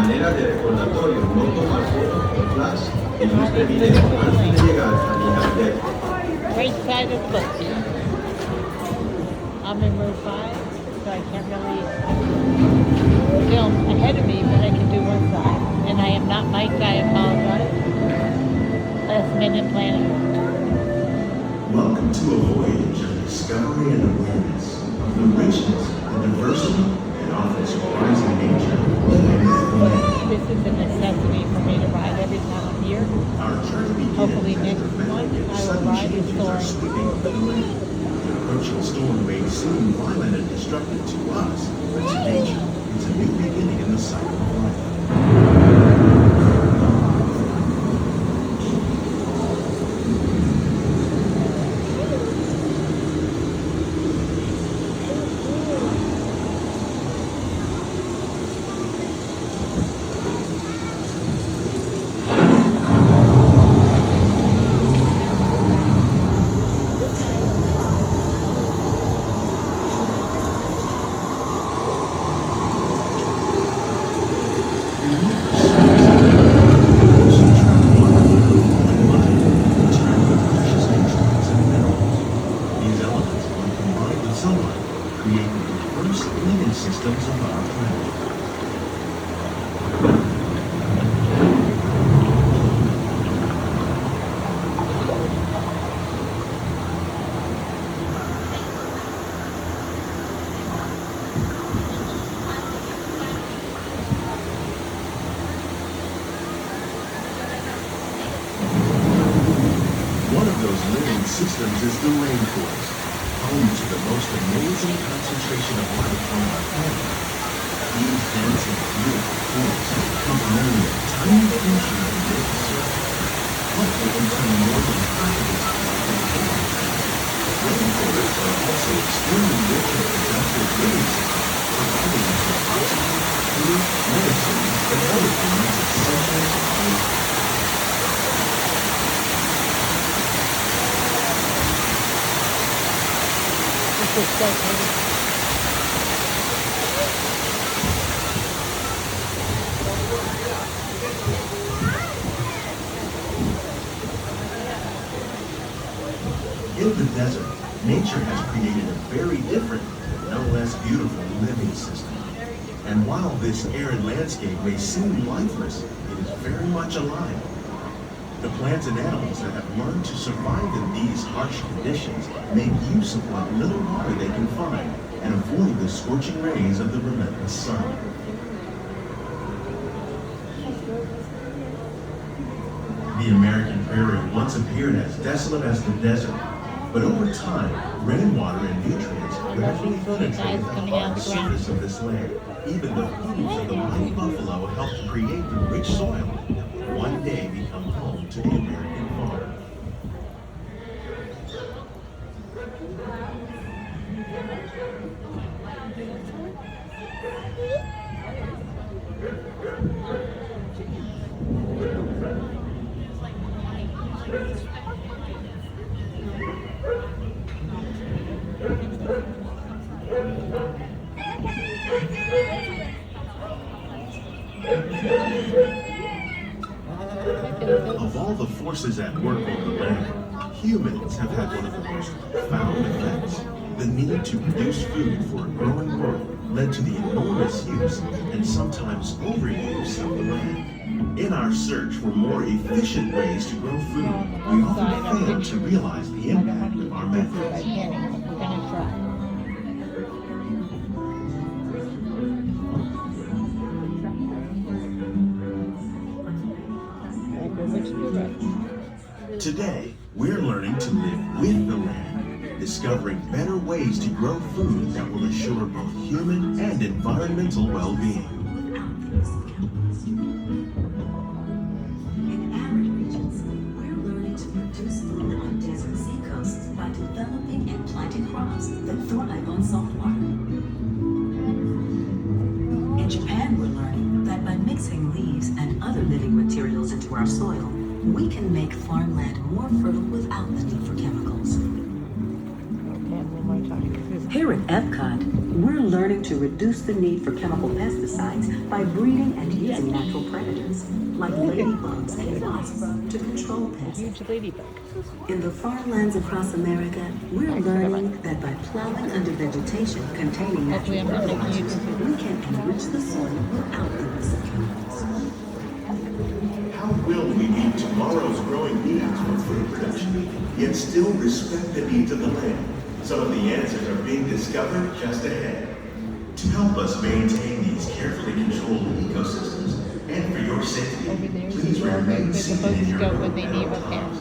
manera de recordatorio, no tomar fotos con flash y nuestro video antes de llegar a Nina Deck. Right side of the book. I'm in row 5, so I can't really film ahead of me, but I can do one side. And I am not mic'd, I apologize. Last minute planning. Welcome to a voyage of discovery and awareness of the richness, the diversity, and often surprising nature of This is a necessity for me to ride every time I'm here. our journey begins Hopefully as next the month valley I will sudden ride with changes are Soaring. sweeping over the land. The approaching storm may seem violent and destructive to us, but to nature, it's a new beginning in the cycle of life. These elements, when combined with sunlight, create the diverse living systems of our planet. One of those living systems is the rainforest, home to the most amazing concentration of life on our planet. These dense and beautiful forests complement a tiny portion of the Earth's surface, but they contain more than half of its population. Rainforests are also extremely rich in productive living systems, providing us with oxygen, food, medicine, and other forms essential to our life. This is so pretty. In the desert, nature has created a very different, but no less beautiful living system. And while this arid landscape may seem lifeless, it is very much alive. The plants and animals that have learned to survive in these harsh conditions make use of what little water they can find and avoid the scorching rays of the relentless sun. The American prairie once appeared as desolate as the desert, but over time, rainwater and nutrients gradually penetrated the hard surface of this land. Even the hooves of the mighty buffalo helped create the rich soil that one day become home to the American farm. Of all the forces at work on the land, humans have had one of the most profound effects. The need to produce food for a growing world led to the enormous use and sometimes overuse of the land. In our search for more efficient ways to grow food, we often fail to realize the impact of our We're methods. gonna try. Today, we're learning to live with the land, discovering better ways to grow food that will assure both human and environmental well-being. In arid regions, we're learning to produce food on desert seacoasts by developing and planting crops that thrive on salt water. In Japan, we're learning that by mixing leaves and other living materials into our soil, we can make farmland more fertile without the need for chemicals. Okay, more time. Here at Epcot, we're learning to reduce the need for chemical pesticides by breeding and using natural predators, like ladybugs and wasps, to control pests. Huge ladybug. In the farmlands across America, we're learning that by plowing under vegetation containing Hopefully I'm natural not making you fertilizers, we can enrich the soil without the risk of chemicals. How will we meet tomorrow's growing needs for food production, yet still respect the needs of the land? Some of the answers are being discovered just ahead. To help us maintain these carefully controlled ecosystems, and for your safety, Over there is please the door remain where the seated boats in your go boat when they at need all repair. times.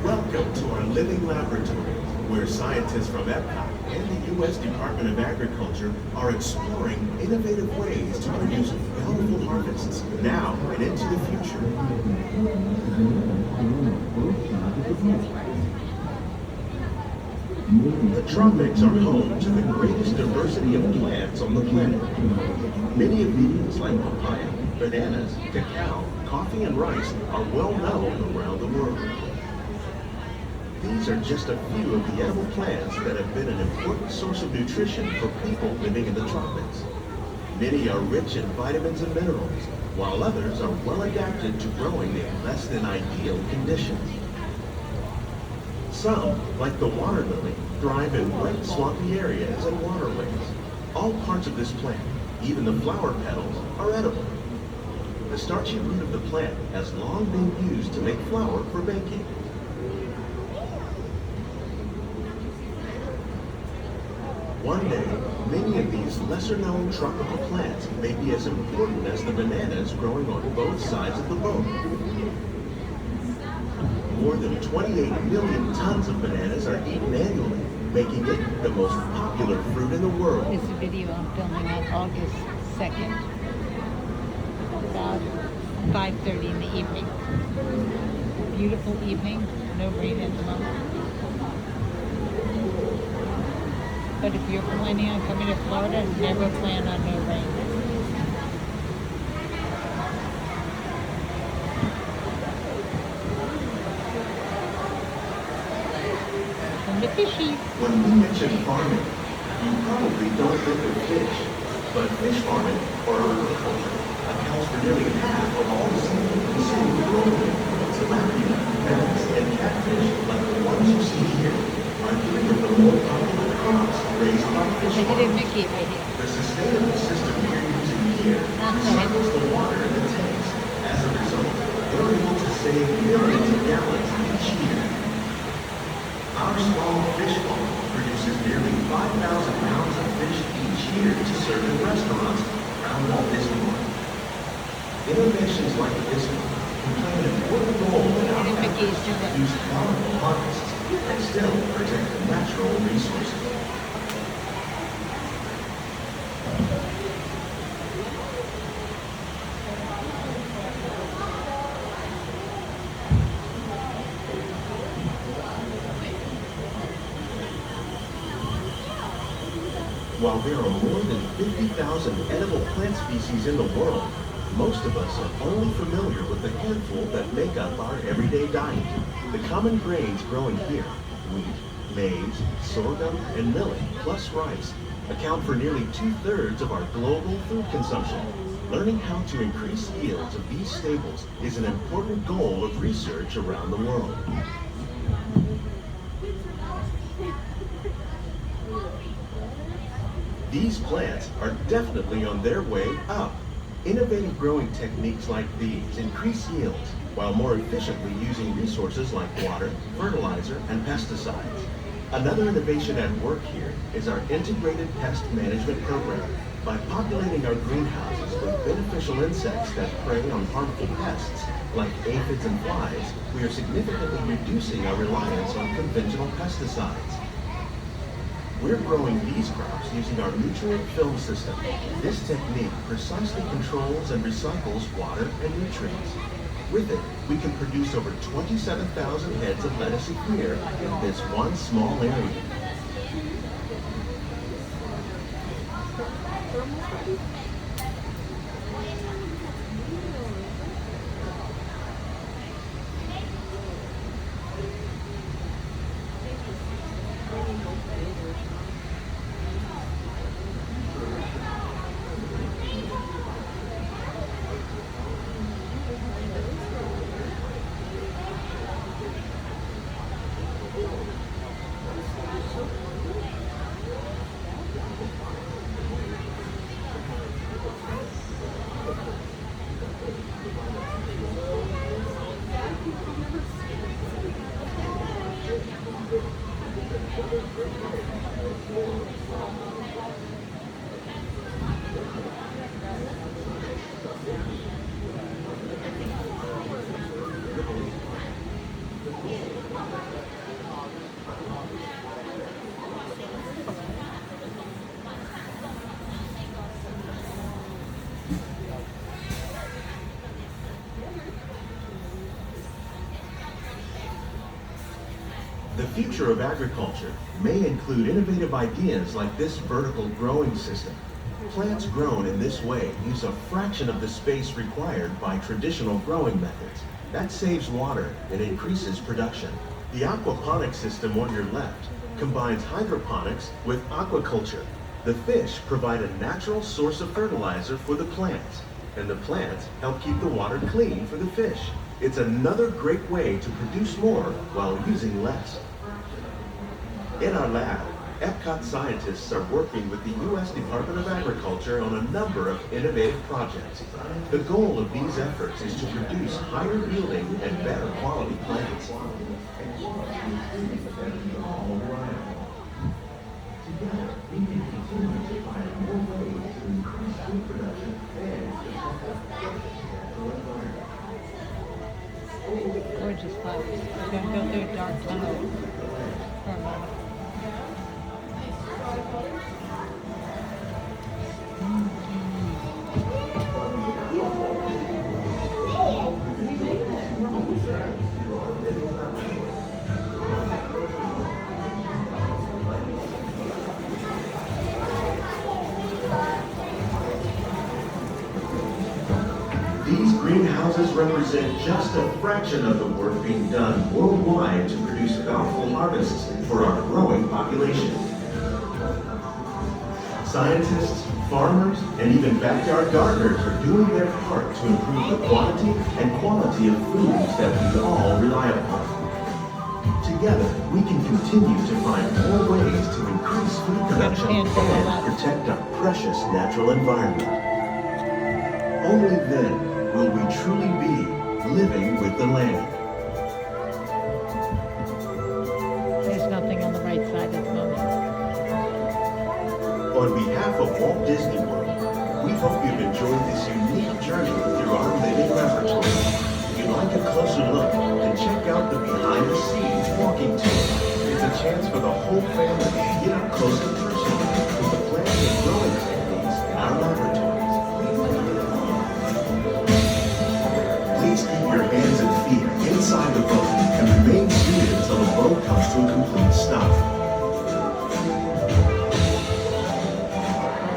Welcome to our living laboratory, where scientists from Epcot and the U.S. Department of Agriculture are exploring innovative ways to produce bountiful harvests now and into the future. The tropics are home to the greatest diversity of plants on the planet. Many of these, like papaya, bananas, cacao, coffee, and rice, are well known around the world. These are just a few of the edible plants that have been an important source of nutrition for people living in the tropics. Many are rich in vitamins and minerals, while others are well adapted to growing in less than ideal conditions. Some, like the water lily, thrive in wet, swampy areas and waterways. All parts of this plant, even the flower petals, are edible. The starchy root of the plant has long been used to make flour for baking. One day, many of these lesser-known tropical plants may be as important as the bananas growing on both sides of the boat. More than 28 million tons of bananas are eaten annually, making it the most popular fruit in the world. This video I'm filming on August 2nd, about 5:30 in the evening. Beautiful evening, no rain at the moment. But if you're planning on coming to Florida, never plan on no rain. And the fishy. When we mention farming, you probably don't think of fish, but fish farming, or aquaculture, accounts for nearly half of all the seafood consumed globally. Tilapia, bass, and catfish, like the ones you see here, are three of the more popular crops raised by fish I did a farmers. Mickey right here. The sustainable system we're using here recycles the water in the tanks. As a result, we're able to save millions of gallons each year. Our small fish farm produces nearly 5,000 pounds of fish each year to serve in restaurants around Walt Disney World. Innovations like this one can play an important role in our efforts to produce powerful harvests and still protect natural resources. While there are more than 50,000 edible plant species in the world, most of us are only familiar with the handful that make up our everyday diet. The common grains growing here, wheat, maize, sorghum, and millet, plus rice, account for nearly 2/3 of our global food consumption. Learning how to increase yields of these staples is an important goal of research around the world. These plants are definitely on their way up. Innovative growing techniques like these increase yields while more efficiently using resources like water, fertilizer, and pesticides. Another innovation at work here is our integrated pest management program. By populating our greenhouses with beneficial insects that prey on harmful pests, like aphids and flies, we are significantly reducing our reliance on conventional pesticides. We're growing these crops using our nutrient film system. This technique precisely controls and recycles water and nutrients. With it, we can produce over 27,000 heads of lettuce a year in this one small area. The future of agriculture may include innovative ideas like this vertical growing system. Plants grown in this way use a fraction of the space required by traditional growing methods. That saves water and increases production. The aquaponics system on your left combines hydroponics with aquaculture. The fish provide a natural source of fertilizer for the plants, and the plants help keep the water clean for the fish. It's another great way to produce more while using less. In our lab, Epcot scientists are working with the U.S. Department of Agriculture on a number of innovative projects. The goal of these efforts is to produce higher yielding and better quality plants. Together, we can continue to find more ways to increase food production and protect our natural environment. Gorgeous flowers. I'm going to go through a dark tunnel for a moment. These greenhouses represent just a fraction of the work being done worldwide to produce bountiful harvests for our growing population. Scientists, farmers, and even backyard gardeners are doing their part to improve the quantity and quality of foods that we all rely upon. Together, we can continue to find more ways to increase food production and protect our precious natural environment. Only then will we truly be living with the land. There's nothing on the right side at the moment. On behalf of Walt Disney World, we hope you've enjoyed this unique journey through our living laboratory. If you'd like a closer look, then check out the behind-the-scenes walking tour. It's a chance for the whole family to get up close and personal with the plants and growing techniques in our laboratories. Please keep your hands and feet inside the boat and remain seated until the boat comes to a complete stop.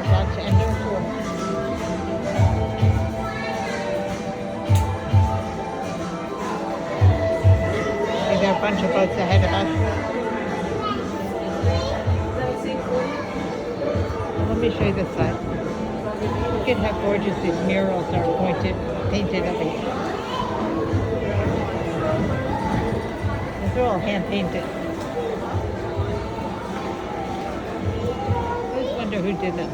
We're about to end our tour. See, there are a bunch of boats ahead of us. Let me show you this side. Look at how gorgeous these murals are painted over here. They're all hand painted. I always wonder who did them.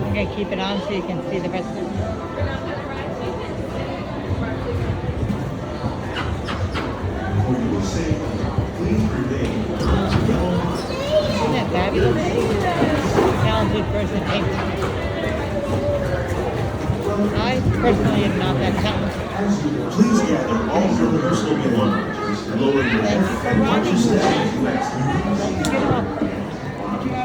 I'm going to keep it on so you can see the rest of it. We will say, please remain Isn't that fabulous? Talented person painting. I personally am not that talented. Please gather all your personal belongings. Lower your head and watch your step. Let's get off.